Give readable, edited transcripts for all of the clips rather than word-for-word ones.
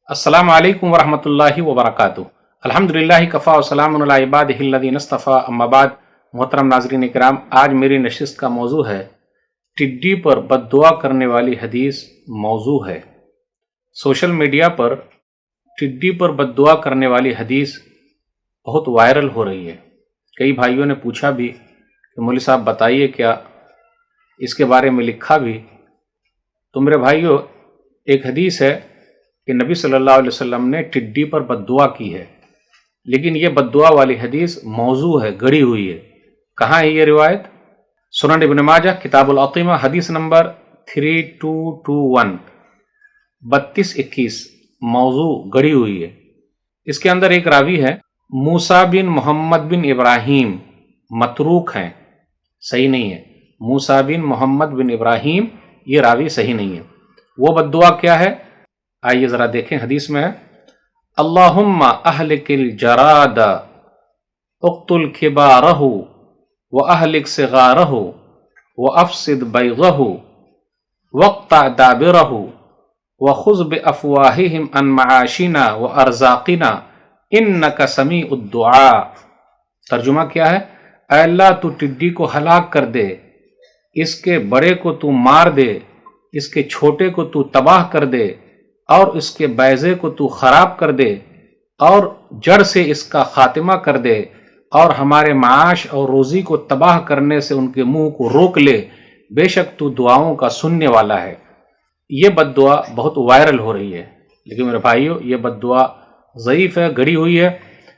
السلام علیکم ورحمۃ اللہ وبرکاتہ۔ الحمدللہ کفا وسلام علی عبادہ الذین اصطفیٰ، اما بعد۔ محترم ناظرین کرام، آج میری نشست کا موضوع ہے ٹڈی پر بد دعا کرنے والی حدیث موضوع ہے۔ سوشل میڈیا پر ٹڈی پر بد دعا کرنے والی حدیث بہت وائرل ہو رہی ہے۔ کئی بھائیوں نے پوچھا بھی کہ مولوی صاحب بتائیے کیا اس کے بارے میں لکھا بھی۔ تو میرے بھائیوں، ایک حدیث ہے کہ نبی صلی اللہ علیہ وسلم نے ٹڈی پر بد دعا کی ہے، لیکن یہ بد دعا والی حدیث موضوع ہے، گڑی ہوئی ہے۔ کہاں ہے یہ روایت؟ سنن ابن ماجہ کتاب الاطعمہ حدیث نمبر 3221 3221 موضوع گڑی ہوئی ہے۔ اس کے اندر ایک راوی ہے موسیٰ بن محمد بن ابراہیم، متروک ہیں، صحیح نہیں ہے۔ موسیٰ بن محمد بن ابراہیم، یہ راوی صحیح نہیں ہے۔ وہ بد دعا کیا ہے؟ آئیے ذرا دیکھیں، حدیث میں ہے اللہم اہلک الجراد اقتل کبارہ واہلک صغارہ وافسد بیضہ واقطع دابرہ وخذ بافواہہم عن معاشنا وارزاقنا انک سمیع الدعاء۔ ترجمہ کیا ہے؟ اے اللہ، تو ٹڈی کو ہلاک کر دے، اس کے بڑے کو تو مار دے، اس کے چھوٹے کو تو تباہ کر دے، اور اس کے بیضے کو تو خراب کر دے، اور جڑ سے اس کا خاتمہ کر دے، اور ہمارے معاش اور روزی کو تباہ کرنے سے ان کے منہ کو روک لے، بے شک تو دعاؤں کا سننے والا ہے۔ یہ بد دعا بہت وائرل ہو رہی ہے، لیکن میرے بھائیوں، یہ بد دعا ضعیف ہے، گڑی ہوئی ہے۔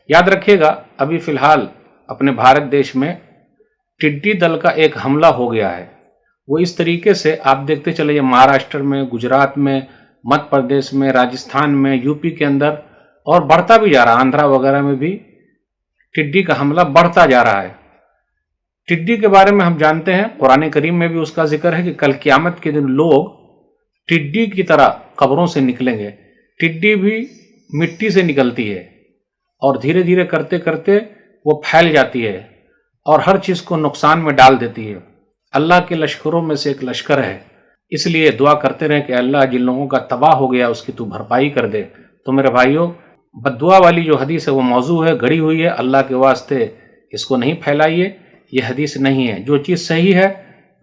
یاد رکھیے گا، ابھی فی الحال اپنے بھارت دیش میں ٹڈی دل کا ایک حملہ ہو گیا ہے۔ وہ اس طریقے سے آپ دیکھتے چلے، مہاراشٹر میں، گجرات میں، مدھیہ پردیش میں، راجستھان میں، یو پی کے اندر، اور بڑھتا بھی جا رہا، آندھرا وغیرہ میں بھی ٹڈی کا حملہ بڑھتا جا رہا ہے۔ ٹڈی کے بارے میں ہم جانتے ہیں، قرآن کریم میں بھی اس کا ذکر ہے کہ کل قیامت کے دن لوگ ٹڈی کی طرح قبروں سے نکلیں گے۔ ٹڈی بھی مٹی سے نکلتی ہے اور دھیرے دھیرے کرتے کرتے وہ پھیل جاتی ہے اور ہر چیز کو نقصان میں ڈال دیتی ہے۔ اللہ کے لشکروں میں سے ایک لشکر ہے، اس لیے دعا کرتے رہیں کہ اللہ جن لوگوں کا تباہ ہو گیا اس کی تو بھرپائی کر دے۔ تو میرے بھائیوں، بد دعا والی جو حدیث ہے وہ موضوع ہے، گڑی ہوئی ہے۔ اللہ کے واسطے اس کو نہیں پھیلائیے، یہ حدیث نہیں ہے۔ جو چیز صحیح ہے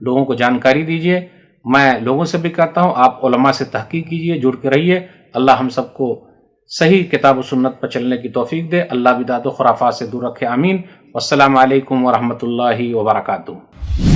لوگوں کو جانکاری دیجیے۔ میں لوگوں سے بھی کہتا ہوں، آپ علماء سے تحقیق کیجیے، جڑ کے رہیے۔ اللہ ہم سب کو صحیح کتاب و سنت پر چلنے کی توفیق دے۔ اللہ بدعت و خرافات سے دور رکھے، آمین۔ والسلام علیکم ورحمۃ اللہ وبرکاتہ۔